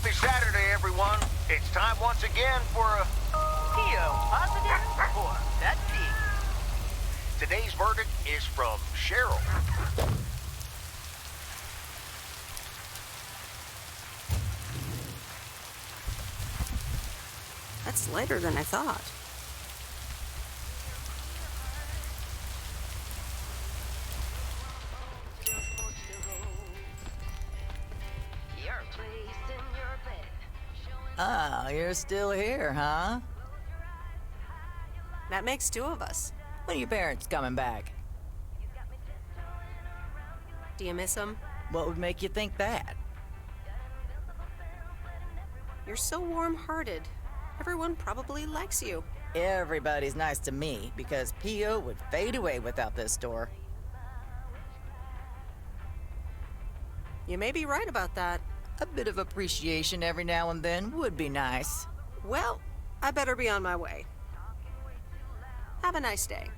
Happy Saturday, everyone. It's time once again for a Pio, positive or that pig? Today's verdict is from Cheryl. That's lighter than I thought. Oh, you're still here, huh? That makes two of us. When are your parents coming back? Do you miss them? What would make you think that? You're so warm-hearted. Everyone probably likes you. Everybody's nice to me because Pio would fade away without this store. You may be right about that. A bit of appreciation every now and then would be nice. Well, I better be on my way. Have a nice day.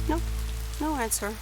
Nope, no answer.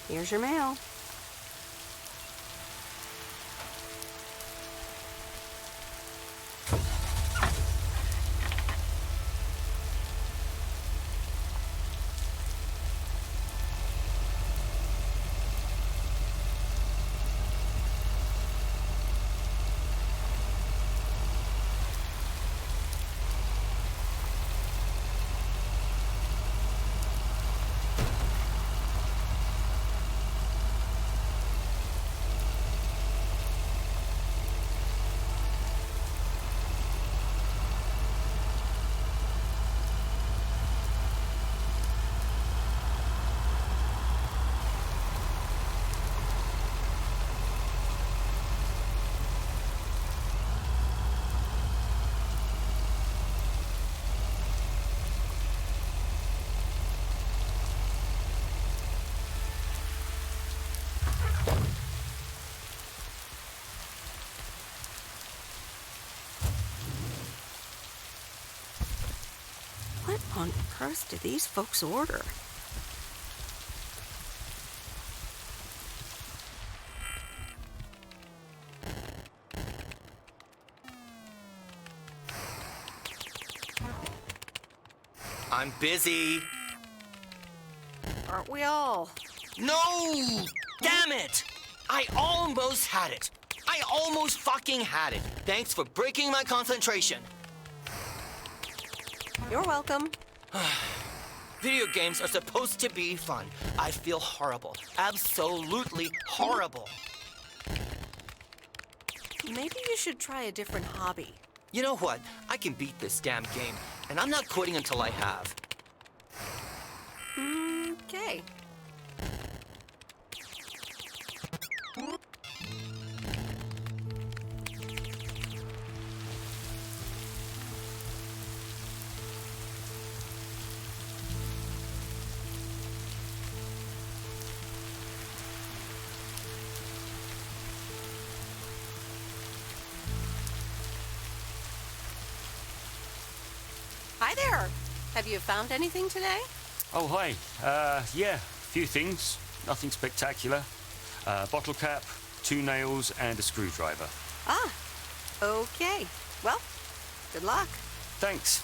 Here's your mail. What on earth did these folks order? I'm busy. Aren't we all? No! Damn it! I almost had it. I almost fucking had it. Thanks for breaking my concentration. You're welcome. Video games are supposed to be fun. I feel horrible. Absolutely horrible. Maybe you should try a different hobby. You know what? I can beat this damn game, and I'm not quitting until I have. Okay. Hi there. Have you found anything today? Oh, hi. Yeah, a few things. Nothing spectacular. Bottle cap, 2 nails, and a screwdriver. Ah, okay. Well, good luck. Thanks.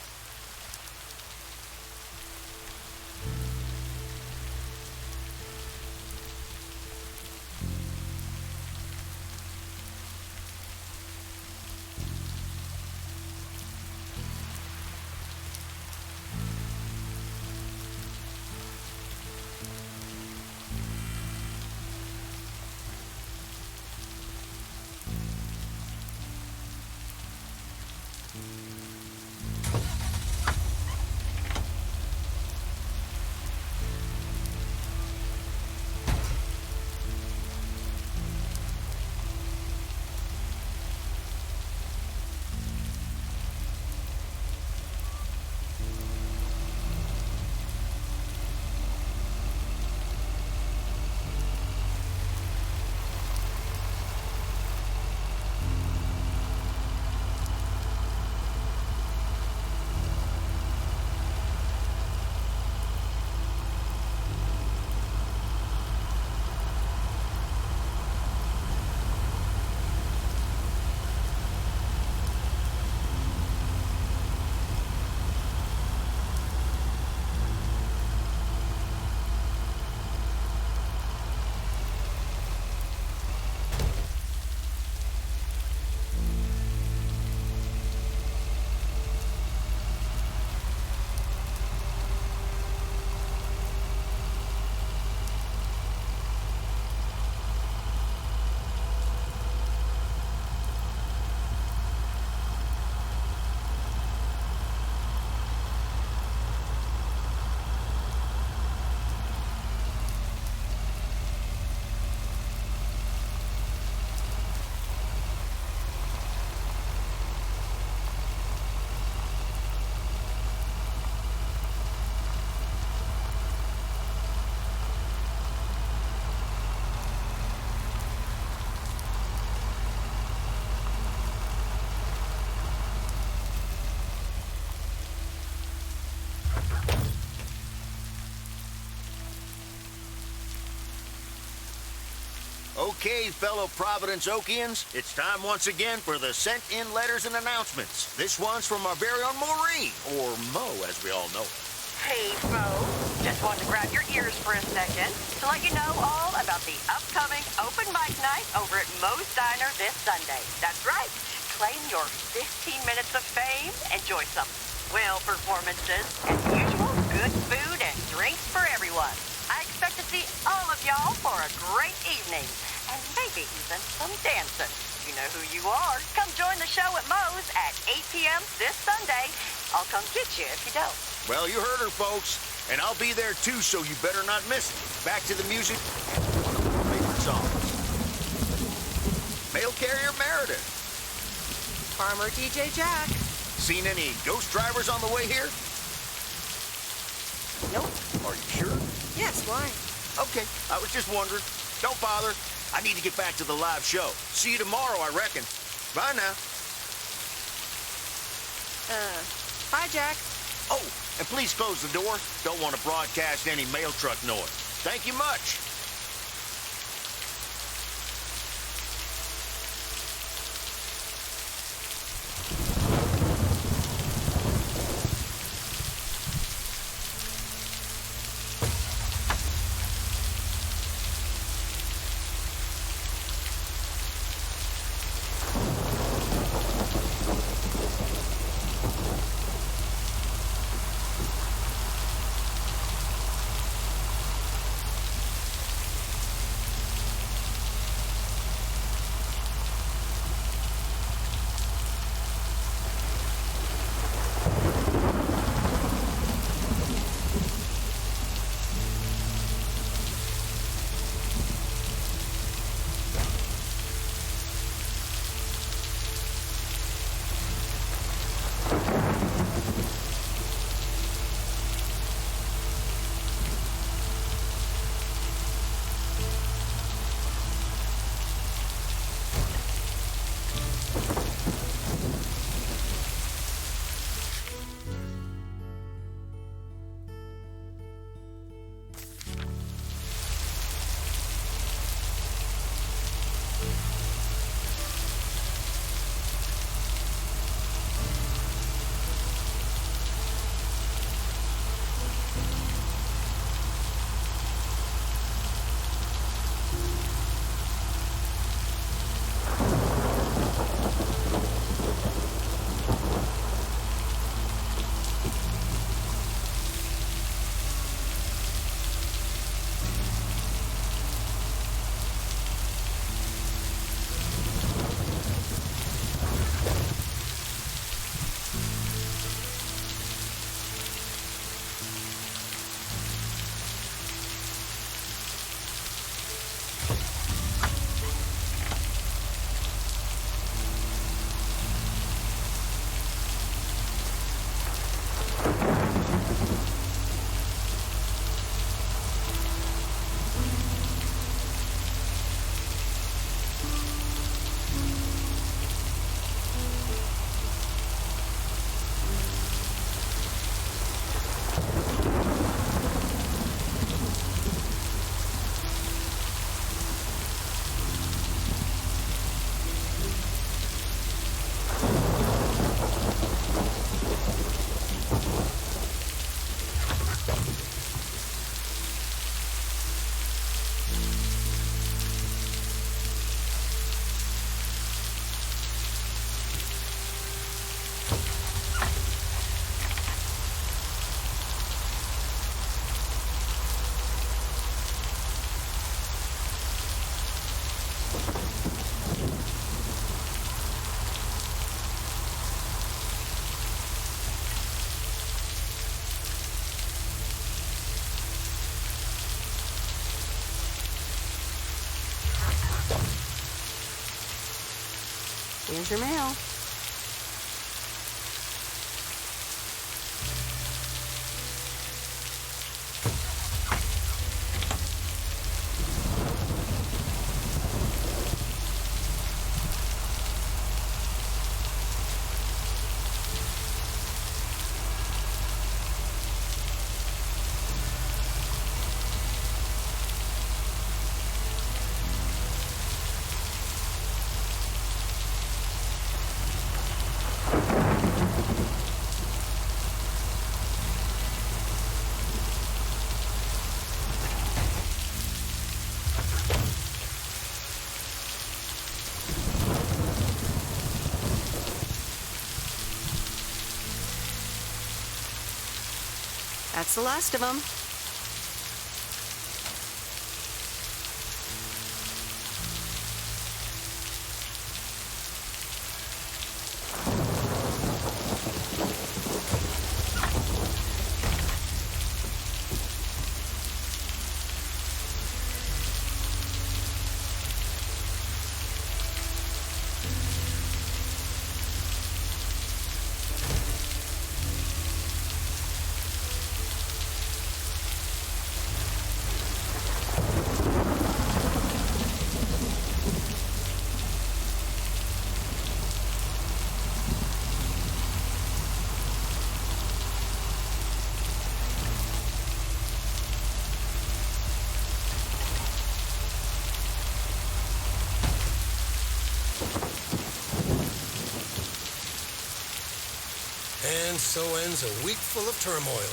Okay, fellow Providence Okians, it's time once again for the sent-in letters and announcements. This one's from our very own Maureen, or Mo, as we all know. Hey, folks. Just wanted to grab your ears for a second to let you know all about the upcoming open mic night over at Moe's Diner this Sunday. That's right. Claim your 15 minutes of fame. Enjoy some swell performances. As usual, good food and drinks for everyone. I expect to see all of y'all for a great evening. And maybe even some dancing. You know who you are. Come join the show at Moe's at 8 p.m. this Sunday. I'll come get you if you don't. Well, you heard her, folks. And I'll be there, too, so you better not miss it. Back to the music and one of my favorite songs. Mail Carrier Meredith. Farmer DJ Jack. Seen any ghost drivers on the way here? Nope. Are you sure? Yes, why? Okay, I was just wondering. Don't bother. I need to get back to the live show. See you tomorrow, I reckon. Bye now. Bye, Jack. Oh, and please close the door. Don't want to broadcast any mail truck noise. Thank you much. Here's your mail. That's the last of them. And so ends a week full of turmoil.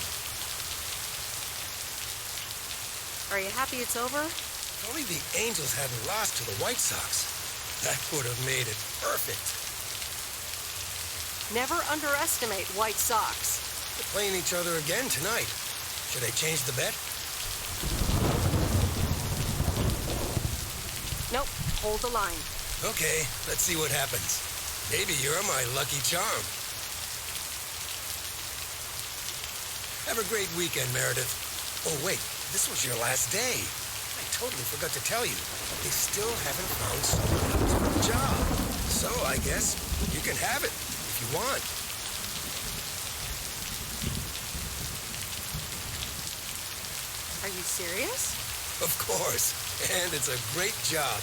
Are you happy it's over? If only the Angels hadn't lost to the White Sox. That would have made it perfect. Never underestimate White Sox. They're playing each other again tonight. Should I change the bet? Nope, hold the line. Okay, let's see what happens. Maybe you're my lucky charm. Have a great weekend, Meredith. Oh, wait, this was your last day. I totally forgot to tell you. They still haven't found someone else for the job. So I guess you can have it if you want. Are you serious? Of course. And it's a great job.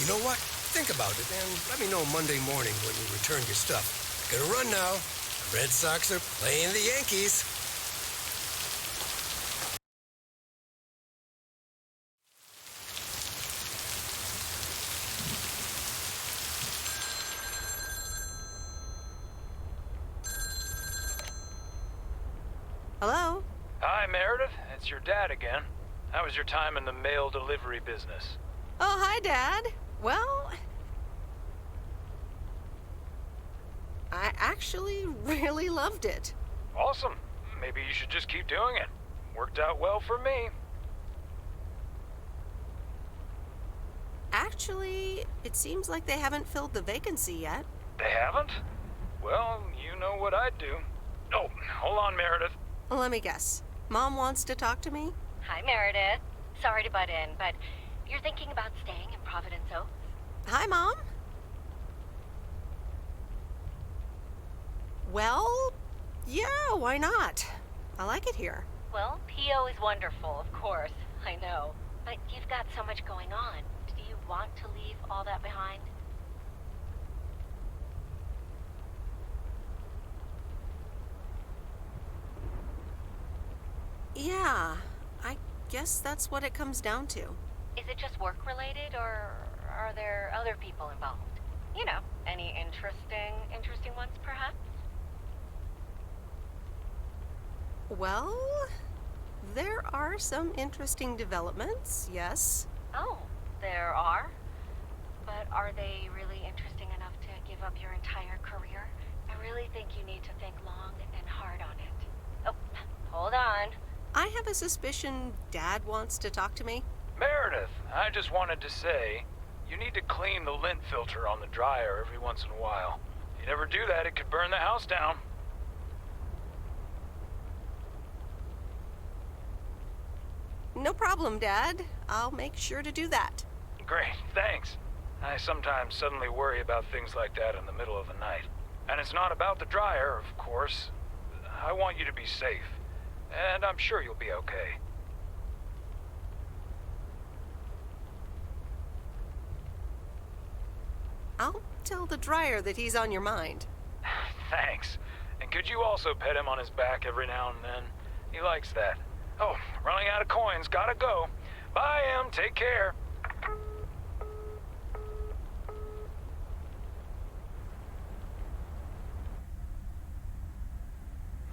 You know what? Think about it and let me know Monday morning when you return your stuff. Gotta run now. Red Sox are playing the Yankees. Hello? Hi, Meredith. It's your dad again. How was your time in the mail delivery business? Oh, hi, Dad. Well, I actually really loved it. Awesome. Maybe you should just keep doing it. Worked out well for me. Actually, it seems like they haven't filled the vacancy yet. They haven't? Well, you know what I'd do. Oh, hold on, Meredith. Let me guess. Mom wants to talk to me? Hi, Meredith. Sorry to butt in, but you're thinking about staying in Providence Oaks? Hi, Mom. Well, yeah, why not? I like it here. Well, P.O. is wonderful, of course. I know. But you've got so much going on. Do you want to leave all that behind? Yeah, I guess that's what it comes down to. Is it just work-related, or are there other people involved? You know, any interesting ones, perhaps? Well, there are some interesting developments, yes. Oh, there are? But are they really interesting enough to give up your entire career? I really think you need to think long and hard on it. Oh, hold on. I have a suspicion Dad wants to talk to me. Meredith, I just wanted to say, you need to clean the lint filter on the dryer every once in a while. If you never do that, it could burn the house down. No problem, Dad. I'll make sure to do that. Great, thanks. I sometimes suddenly worry about things like that in the middle of the night. And it's not about the dryer, of course. I want you to be safe. And I'm sure you'll be okay. I'll tell the dryer that he's on your mind. Thanks. And could you also pet him on his back every now and then? He likes that. Oh, running out of coins. Gotta go. Bye, Em. Take care.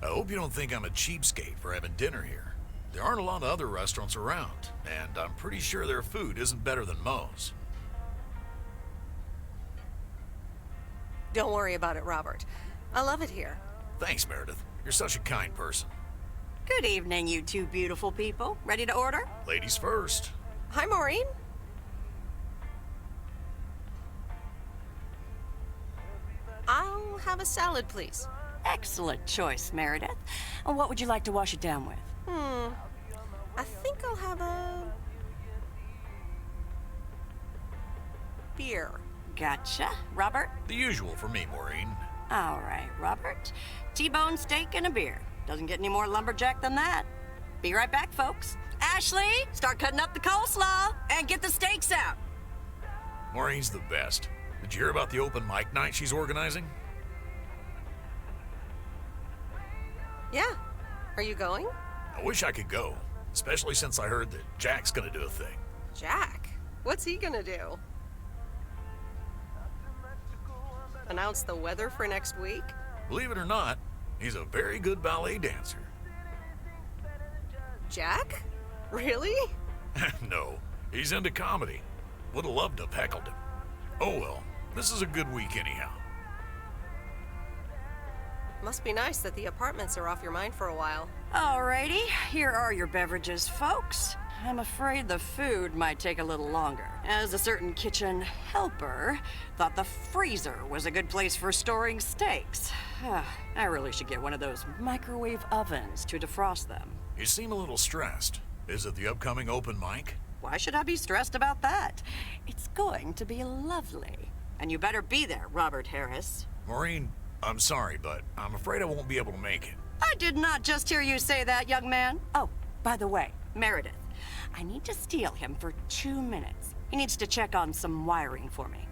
I hope you don't think I'm a cheapskate for having dinner here. There aren't a lot of other restaurants around, and I'm pretty sure their food isn't better than Moe's. Don't worry about it, Robert. I love it here. Thanks, Meredith. You're such a kind person. Good evening, you two beautiful people. Ready to order? Ladies first. Hi, Maureen. I'll have a salad, please. Excellent choice, Meredith. And what would you like to wash it down with? I think I'll have a... beer. Gotcha. Robert? The usual for me, Maureen. All right, Robert. T-bone steak and a beer. Doesn't get any more lumberjack than that. Be right back, folks. Ashley, start cutting up the coleslaw and get the steaks out. Maureen's the best. Did you hear about the open mic night she's organizing? Yeah. Are you going? I wish I could go, especially since I heard that Jack's gonna do a thing. Jack? What's he gonna do? Announce the weather for next week? Believe it or not, he's a very good ballet dancer. Jack? Really? No, he's into comedy. Would have loved to have heckled him. Oh well, this is a good week anyhow. Must be nice that the apartments are off your mind for a while. Alrighty, here are your beverages, folks. I'm afraid the food might take a little longer, as a certain kitchen helper thought the freezer was a good place for storing steaks. I really should get one of those microwave ovens to defrost them. You seem a little stressed. Is it the upcoming open mic? Why should I be stressed about that? It's going to be lovely. And you better be there, Robert Harris. Maureen, I'm sorry, but I'm afraid I won't be able to make it. I did not just hear you say that, young man. Oh, by the way, Meredith, I need to steal him for 2 minutes. He needs to check on some wiring for me.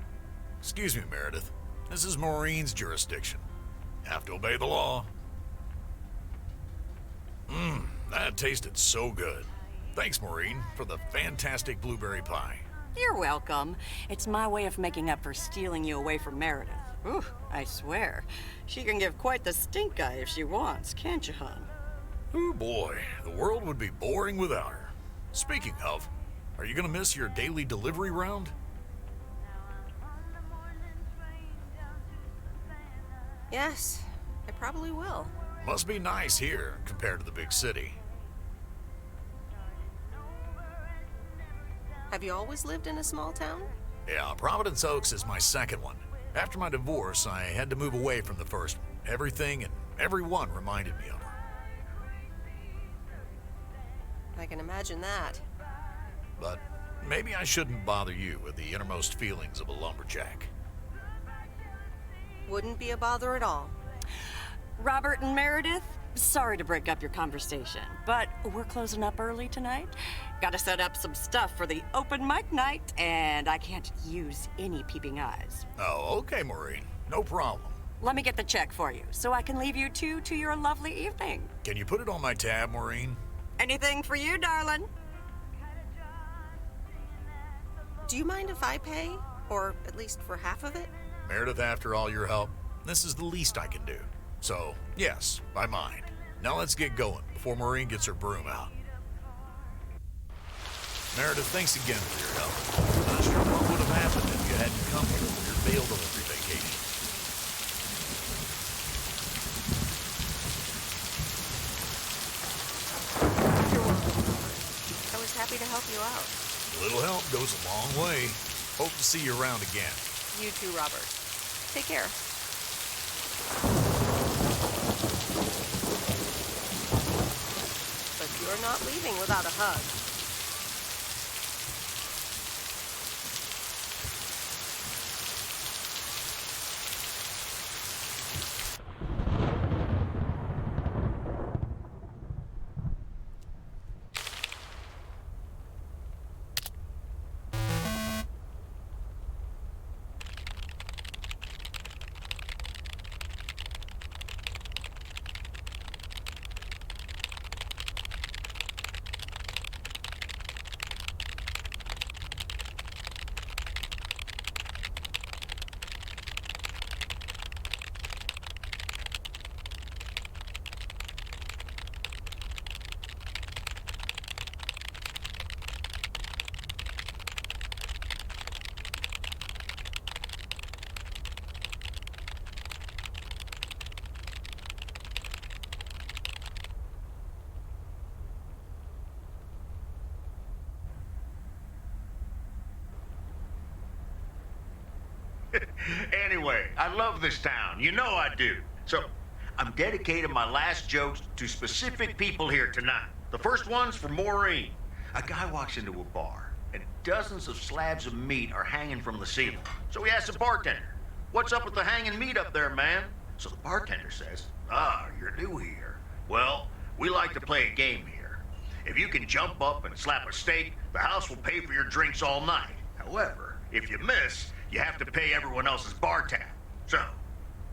Excuse me, Meredith. This is Maureen's jurisdiction. Have to obey the law. That tasted so good. Thanks, Maureen, for the fantastic blueberry pie. You're welcome. It's my way of making up for stealing you away from Meredith. Ooh, I swear. She can give quite the stink eye if she wants, can't you, hon? Oh boy, the world would be boring without her. Speaking of, are you gonna miss your daily delivery round? Yes, I probably will. Must be nice here compared to the big city. Have you always lived in a small town? Yeah, Providence Oaks is my second one. After my divorce, I had to move away from the first one. Everything and everyone reminded me of her. I can imagine that. But maybe I shouldn't bother you with the innermost feelings of a lumberjack. Wouldn't be a bother at all. Robert and Meredith, sorry to break up your conversation, but we're closing up early tonight. Gotta set up some stuff for the open mic night, and I can't use any peeping eyes. Oh, okay, Maureen. No problem. Let me get the check for you, so I can leave you two to your lovely evening. Can you put it on my tab, Maureen? Anything for you, darling. Do you mind if I pay? Or at least for half of it? Meredith, after all your help, this is the least I can do. So, yes, I mind. Now let's get going before Maureen gets her broom out. Meredith, thanks again for your help. Not sure what would have happened if you hadn't come here for your bail delivery vacation. You're welcome. I was happy to help you out. A little help goes a long way. Hope to see you around again. You too, Robert. Take care. But you're not leaving without a hug. Anyway, I love this town. You know I do. So, I'm dedicating my last jokes to specific people here tonight. The first one's for Maureen. A guy walks into a bar, and dozens of slabs of meat are hanging from the ceiling. So he asks the bartender, "What's up with the hanging meat up there, man?" So the bartender says, "Ah, you're new here. Well, we like to play a game here. If you can jump up and slap a steak, the house will pay for your drinks all night. However, if you miss, you have to pay everyone else's bar tab. So,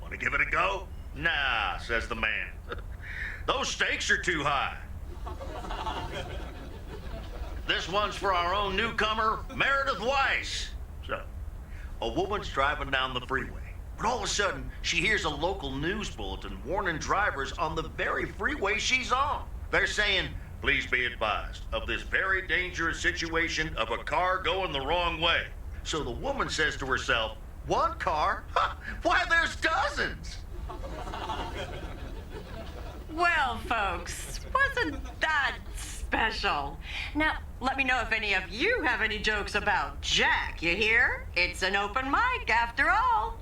want to give it a go?" "Nah," says the man. "Those stakes are too high." This one's for our own newcomer, Meredith Weiss. So, a woman's driving down the freeway, but all of a sudden, she hears a local news bulletin warning drivers on the very freeway she's on. They're saying, "Please be advised of this very dangerous situation of a car going the wrong way." So the woman says to herself, "One car? Ha, why, there's dozens." Well, folks, wasn't that special? Now, let me know if any of you have any jokes about Jack, you hear? It's an open mic after all.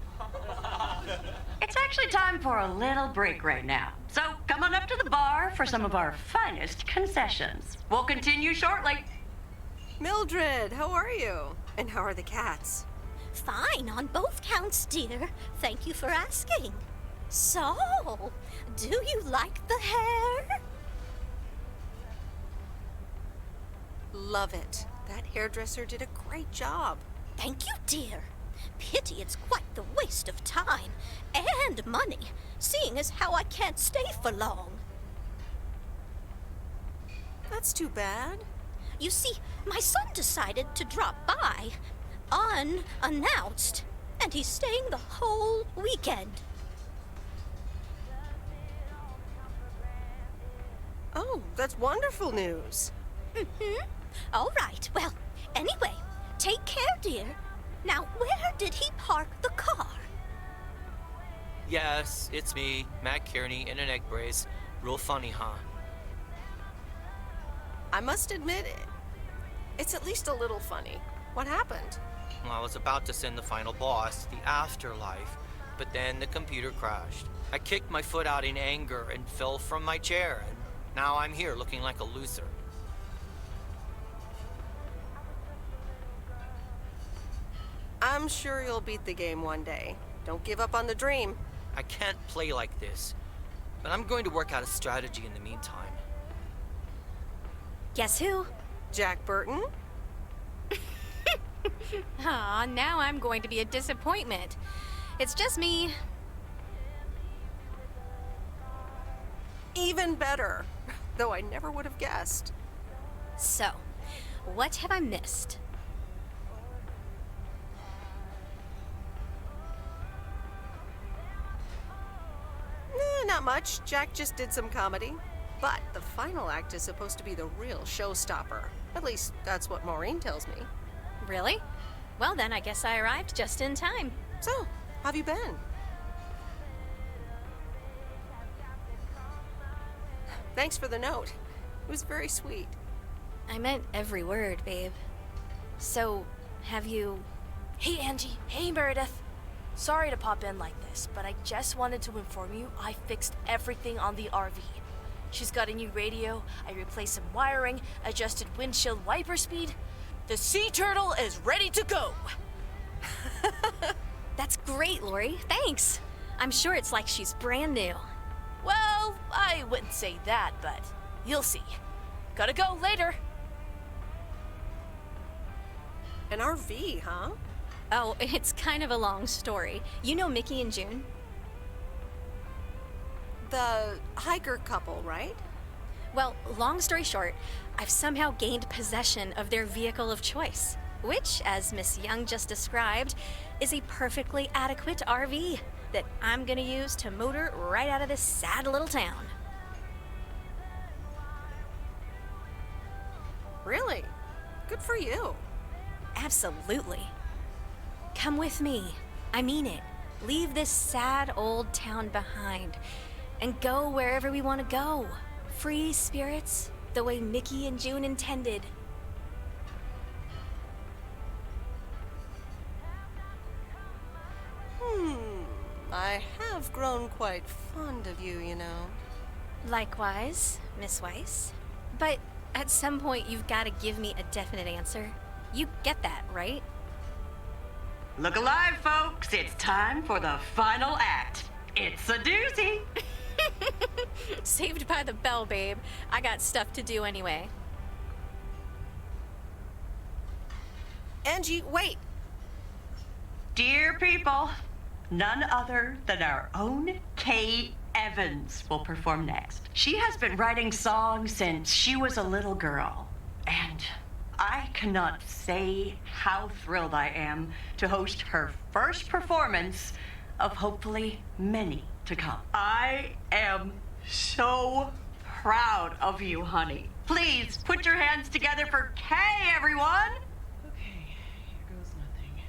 It's actually time for a little break right now. So come on up to the bar for some of our finest concessions. We'll continue shortly. Mildred, how are you? And how are the cats? Fine on both counts, dear. Thank you for asking. So, do you like the hair? Love it. That hairdresser did a great job. Thank you, dear. Pity it's quite the waste of time and money, seeing as how I can't stay for long. That's too bad. You see, my son decided to drop by, unannounced, and he's staying the whole weekend. Oh, that's wonderful news. Mm-hmm. All right, well, anyway, take care, dear. Now, where did he park the car? Yes, it's me, Matt Kearney, in an egg brace. Real funny, huh? I must admit it's at least a little funny. What happened? Well, I was about to send the final boss to the afterlife, but then the computer crashed. I kicked my foot out in anger and fell from my chair, and now I'm here looking like a loser. I'm sure you'll beat the game one day. Don't give up on the dream. I can't play like this, but I'm going to work out a strategy in the meantime. Guess who? Jack Burton? Aw, now I'm going to be a disappointment. It's just me. Even better. Though I never would have guessed. So, what have I missed? Not much. Jack just did some comedy. But the final act is supposed to be the real showstopper. At least, that's what Maureen tells me. Really? Well then, I guess I arrived just in time. So, how have you been? Thanks for the note. It was very sweet. I meant every word, babe. So, have you... Hey, Angie. Hey, Meredith. Sorry to pop in like this, but I just wanted to inform you I fixed everything on the RV. She's got a new radio, I replaced some wiring, adjusted windshield wiper speed. The sea turtle is ready to go! That's great, Lori. Thanks. I'm sure it's like she's brand new. Well, I wouldn't say that, but you'll see. Gotta go later. An RV, huh? Oh, it's kind of a long story. You know Mickey and June? The hiker couple, right? Well, long story short, I've somehow gained possession of their vehicle of choice, which, as Miss Young just described, is a perfectly adequate RV that I'm gonna use to motor right out of this sad little town. Really? Good for you. Absolutely. Come with me. I mean it. Leave this sad old town behind and go wherever we want to go. Free spirits, the way Mickey and June intended. I have grown quite fond of you, you know. Likewise, Miss Weiss. But at some point, you've got to give me a definite answer. You get that, right? Look alive, folks. It's time for the final act. It's a doozy. Saved by the bell, babe. I got stuff to do anyway. Angie, wait! Dear people, none other than our own Kay Evans will perform next. She has been writing songs since she was a little girl, and I cannot say how thrilled I am to host her first performance of hopefully many to come. I am so proud of you, honey. Please put your hands together for Kay, everyone! Okay, here goes nothing.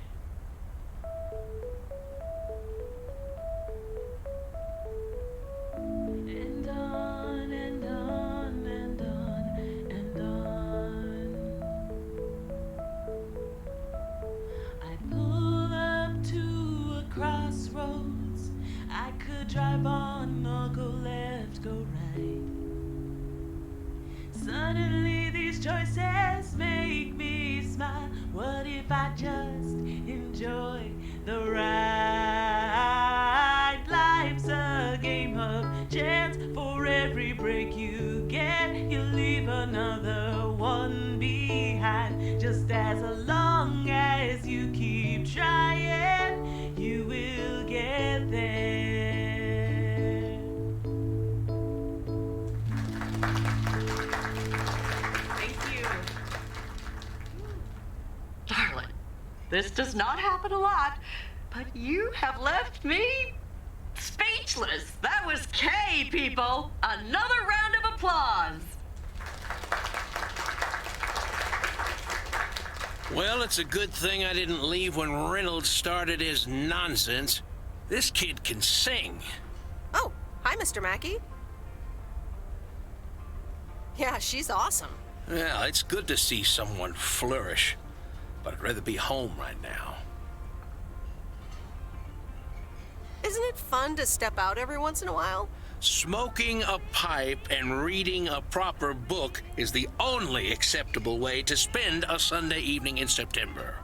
And on and on and on and on. I pull up to a crossroads. I could drive on or go left, go right. Suddenly these choices make me smile. What if I just enjoy the ride? Life's a game of chance. For every break you get, you leave another one behind. Just as long as you keep trying, you will get there. Thank you. Darling, this does not happen a lot, but you have left me speechless. That was Kay, people. Another round of applause. Well, it's a good thing I didn't leave when Reynolds started his nonsense. This kid can sing. Oh, hi, Mr. Mackey. Yeah, she's awesome. Well, it's good to see someone flourish, but I'd rather be home right now. Isn't it fun to step out every once in a while? Smoking a pipe and reading a proper book is the only acceptable way to spend a Sunday evening in September.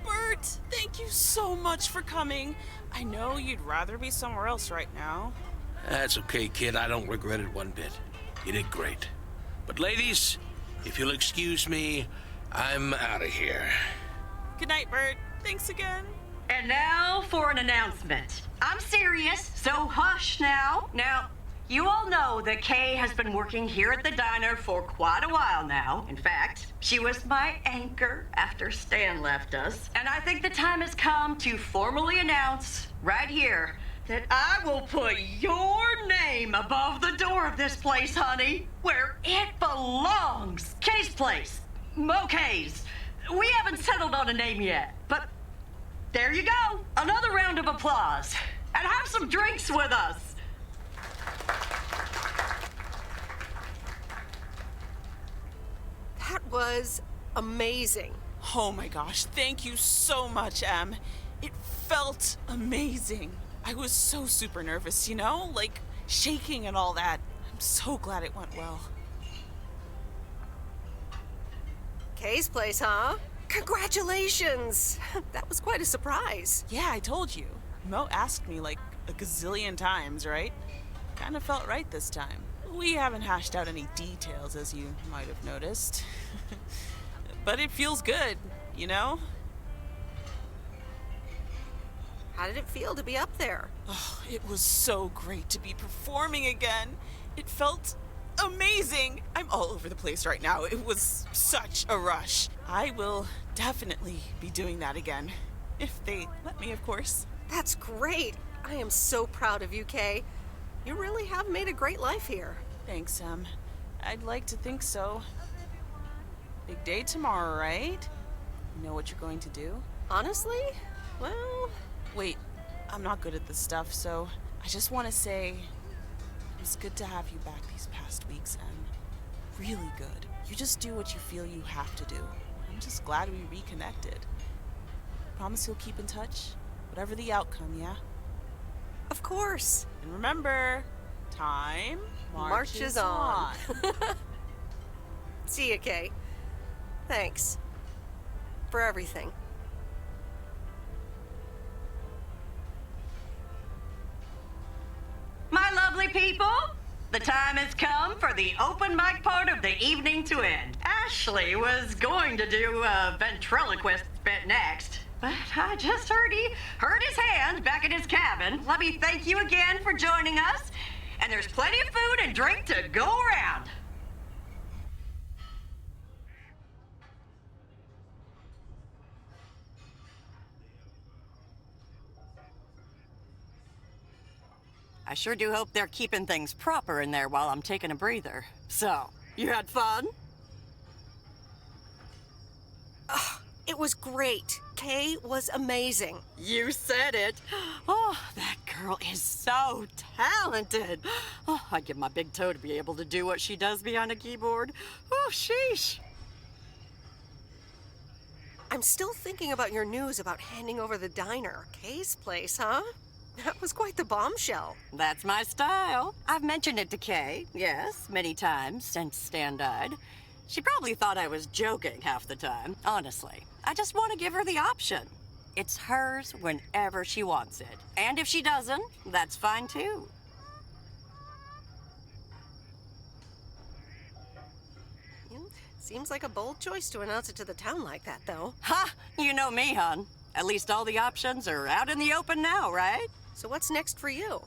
Bert, thank you so much for coming. I know you'd rather be somewhere else right now. That's okay, kid. I don't regret it one bit. You did great. But ladies, if you'll excuse me, I'm out of here. Good night, Bert. Thanks again. And now for an announcement. I'm serious, so hush now. Now, you all know that Kay has been working here at the diner for quite a while now. In fact, she was my anchor after Stan left us. And I think the time has come to formally announce right here that I will put your name above the door of this place, honey, where it belongs. Kay's Place. Mo Kay's. We haven't settled on a name yet, but there you go. Another round of applause. And have some drinks with us. That was amazing. Oh my gosh, thank you so much, Em. It felt amazing. I was so super nervous, you know? Like, shaking and all that. I'm so glad it went well. Kay's Place, huh? Congratulations! That was quite a surprise. Yeah, I told you. Mo asked me like a gazillion times, right? Kinda felt right this time. We haven't hashed out any details, as you might have noticed. But it feels good, you know? How did it feel to be up there? Oh, it was so great to be performing again. It felt amazing. I'm all over the place right now. It was such a rush. I will definitely be doing that again. If they let me, of course. That's great. I am so proud of you, Kay. You really have made a great life here. Thanks, Em. I'd like to think so. Big day tomorrow, right? You know what you're going to do? Honestly? Well... Wait, I'm not good at this stuff, so I just want to say it was good to have you back these past weeks, Em. Really good. You just do what you feel you have to do. I'm just glad we reconnected. Promise you'll keep in touch? Whatever the outcome, yeah? Of course. And remember, time Marches on. See ya, Kay. Thanks. For everything. My lovely people, the time has come for the open mic part of the evening to end. Ashley was going to do a ventriloquist bit next, but I just heard he hurt his hand back in his cabin. Let me thank you again for joining us, and there's plenty of food and drink to go around. I sure do hope they're keeping things proper in there while I'm taking a breather. So, you had fun? It was great. Kay was amazing. You said it. Oh, that girl is so talented. Oh, I'd give my big toe to be able to do what she does behind a keyboard. Oh, sheesh. I'm still thinking about your news about handing over the diner. Kay's place, huh? That was quite the bombshell. That's my style. I've mentioned it to Kay, yes, many times since Stan died. She probably thought I was joking half the time, honestly. I just want to give her the option. It's hers whenever she wants it. And if she doesn't, that's fine too. Seems like a bold choice to announce it to the town like that, though. Ha! You know me, hon. At least all the options are out in the open now, right? So what's next for you,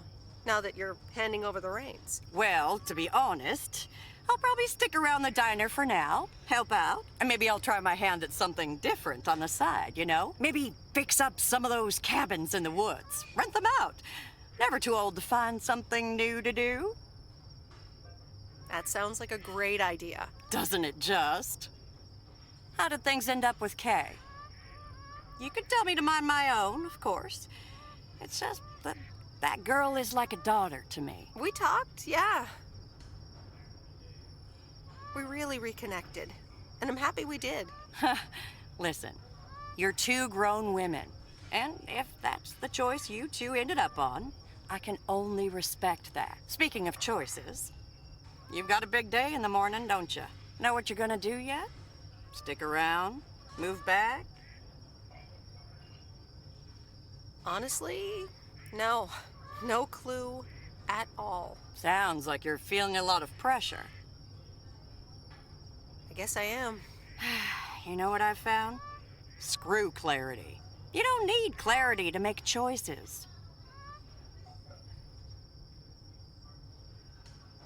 now that you're handing over the reins? Well, to be honest, I'll probably stick around the diner for now, help out, and maybe I'll try my hand at something different on the side, you know? Maybe fix up some of those cabins in the woods, rent them out. Never too old to find something new to do. That sounds like a great idea. Doesn't it just? How did things end up with Kay? You could tell me to mind my own, of course. It's just that girl is like a daughter to me. We talked, yeah. We really reconnected, and I'm happy we did. Listen, you're two grown women, and if that's the choice you two ended up on, I can only respect that. Speaking of choices, you've got a big day in the morning, don't you? Know what you're gonna do yet? Stick around? Move back? Honestly, no. No clue at all. Sounds like you're feeling a lot of pressure. I guess I am. You know what I've found? Screw clarity. You don't need clarity to make choices.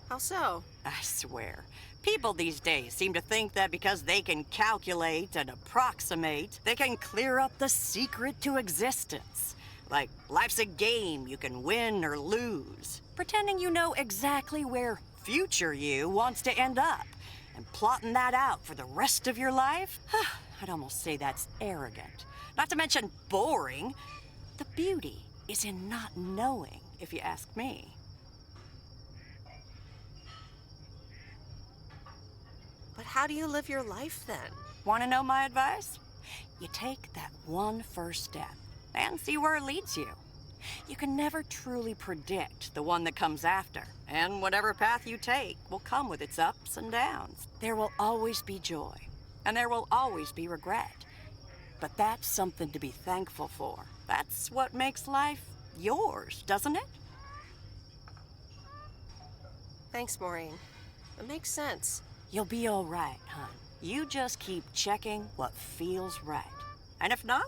How so? I swear. People these days seem to think that because they can calculate and approximate, they can clear up the secret to existence. Like, life's a game you can win or lose. Pretending you know exactly where future you wants to end up. And plotting that out for the rest of your life? I'd almost say that's arrogant. Not to mention boring. The beauty is in not knowing, if you ask me. But how do you live your life then? Want to know my advice? You take that one first step and see where it leads you. You can never truly predict the one that comes after, and whatever path you take will come with its ups and downs. There will always be joy, and there will always be regret. But that's something to be thankful for. That's what makes life yours, doesn't it? Thanks, Maureen. It makes sense. You'll be all right, hon. You just keep checking what feels right. And if not,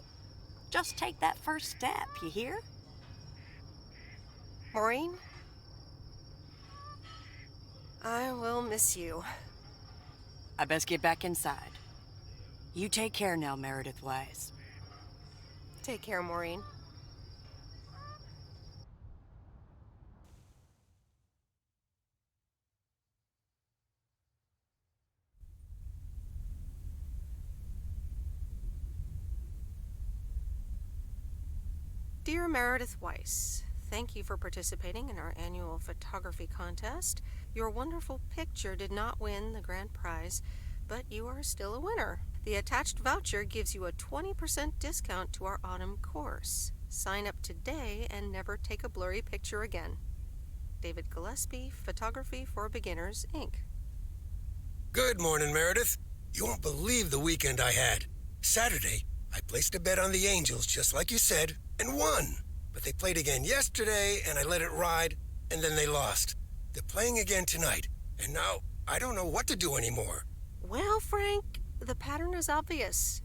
just take that first step, you hear? Maureen? I will miss you. I best get back inside. You take care now, Meredith Wise. Take care, Maureen. Dear Meredith Weiss, thank you for participating in our annual photography contest. Your wonderful picture did not win the grand prize, but you are still a winner. The attached voucher gives you a 20% discount to our autumn course. Sign up today and never take a blurry picture again. David Gillespie, Photography for Beginners, Inc. Good morning, Meredith. You won't believe the weekend I had. Saturday, I placed a bet on the Angels, just like you said, and won. But they played again yesterday, and I let it ride, and then they lost. They're playing again tonight, and now I don't know what to do anymore. Well, Frank, the pattern is obvious.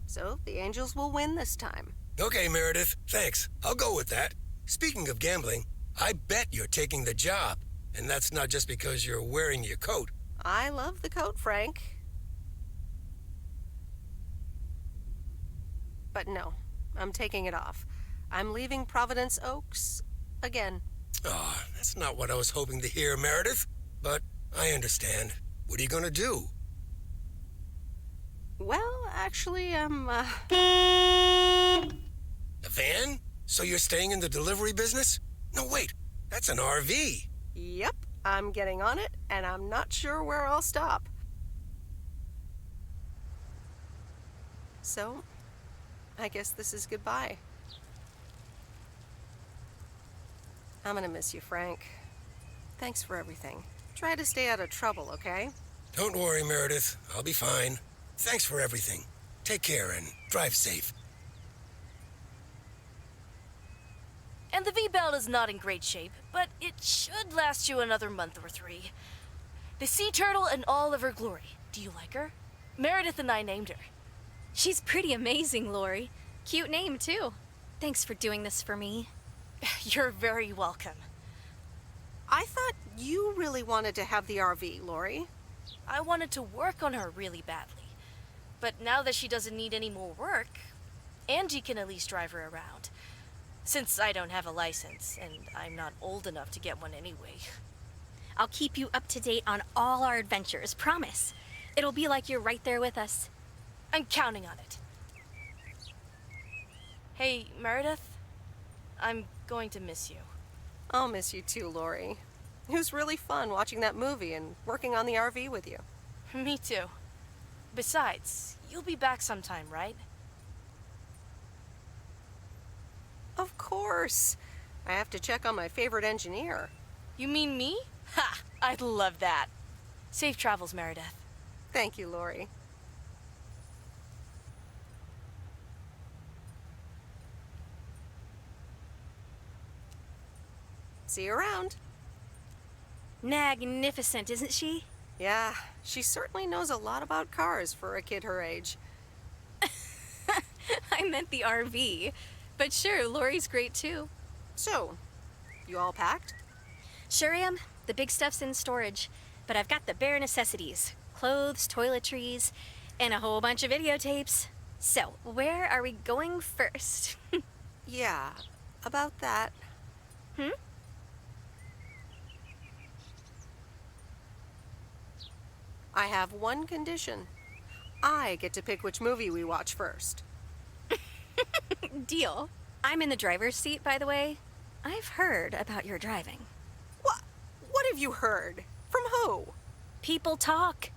So, the Angels will win this time. Okay, Meredith, thanks. I'll go with that. Speaking of gambling, I bet you're taking the job. And that's not just because you're wearing your coat. I love the coat, Frank. But no, I'm taking it off. I'm leaving Providence Oaks again. Oh, that's not what I was hoping to hear, Meredith. But I understand. What are you gonna do? Well, actually, A van? So you're staying in the delivery business? No, wait. That's an RV. Yep, I'm getting on it, and I'm not sure where I'll stop. So, I guess this is goodbye. I'm gonna miss you, Frank. Thanks for everything. Try to stay out of trouble, okay? Don't worry, Meredith. I'll be fine. Thanks for everything. Take care and drive safe. And the V-Belt is not in great shape, but it should last you another month or 3. The sea turtle in all of her glory. Do you like her? Meredith and I named her. She's pretty amazing, Lori. Cute name, too. Thanks for doing this for me. You're very welcome. I thought you really wanted to have the RV, Lori. I wanted to work on her really badly. But now that she doesn't need any more work, Angie can at least drive her around. Since I don't have a license, and I'm not old enough to get one anyway. I'll keep you up to date on all our adventures, promise. It'll be like you're right there with us. I'm counting on it. Hey, Meredith, I'm going to miss you. I'll miss you too, Lori. It was really fun watching that movie and working on the RV with you. Me too. Besides, you'll be back sometime, right? Of course. I have to check on my favorite engineer. You mean me? Ha! I'd love that. Safe travels, Meredith. Thank you, Lori. See you around. Magnificent, isn't she? Yeah, she certainly knows a lot about cars for a kid her age. I meant the RV. But sure, Lori's great too. So, you all packed? Sure am. The big stuff's in storage. But I've got the bare necessities. Clothes, toiletries, and a whole bunch of videotapes. So, where are we going first? Yeah, about that. I have one condition. I get to pick which movie we watch first. Deal. I'm in the driver's seat, by the way. I've heard about your driving. What have you heard? From who? People talk.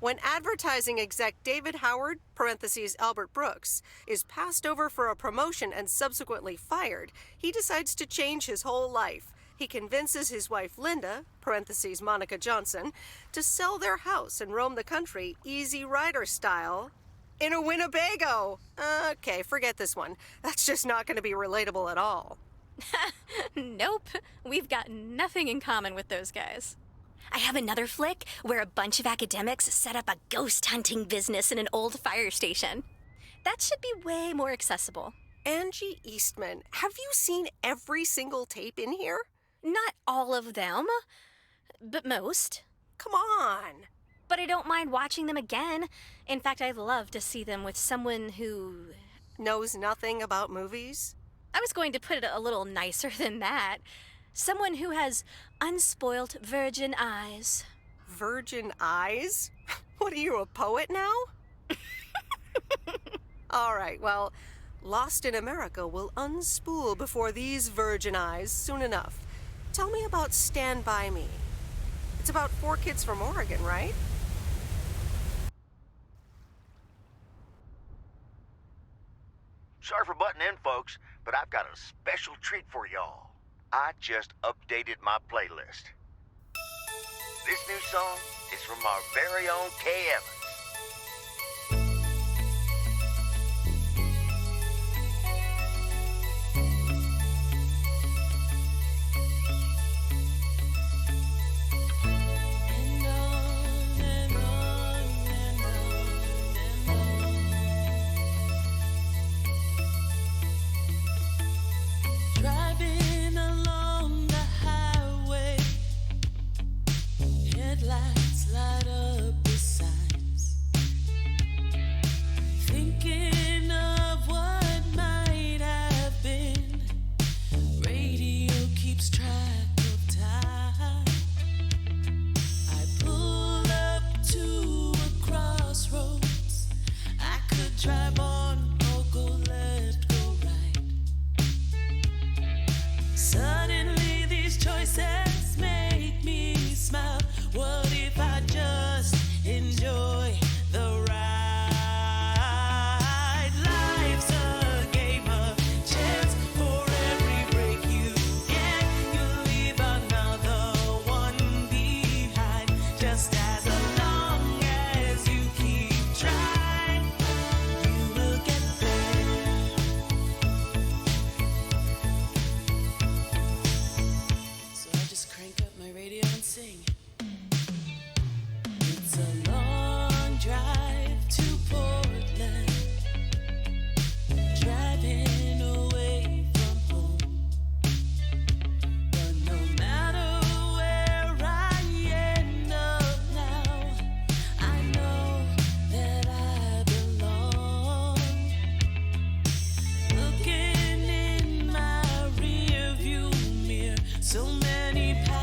When advertising exec David Howard, parentheses Albert Brooks, is passed over for a promotion and subsequently fired, he decides to change his whole life. He convinces his wife Linda, parentheses Monica Johnson, to sell their house and roam the country Easy Rider style in a Winnebago. Okay, forget this one. That's just not going to be relatable at all. Nope. We've got nothing in common with those guys. I have another flick where a bunch of academics set up a ghost hunting business in an old fire station. That should be way more accessible. Angie Eastman, have you seen every single tape in here? Not all of them, but most. Come on. But I don't mind watching them again. In fact, I'd love to see them with someone who knows nothing about movies. I was going to put it a little nicer than that. Someone who has unspoilt virgin eyes. Virgin eyes? What are you, a poet now? All right, well, Lost in America will unspool before these virgin eyes soon enough. Tell me about Stand By Me. It's about 4 kids from Oregon, right? Sorry for butting in, folks, but I've got a special treat for y'all. I just updated my playlist. This new song is from our very own Kay Evans. Driving along the highway, headlights light up the signs. Thinking of what might have been. Radio keeps track of time. I pull up to a crossroads. I could drive on or go left, go right. Suddenly these choices make me smile. What if I just enjoy the ride? Life's a game of chance. For every break you get, you leave another one behind. Just as long as you keep trying, you will get there. So I just crank up my radio and sing. It's a long drive to Portland, driving away from home. But no matter where I end up now, I know that I belong. Looking in my rearview mirror, so many paths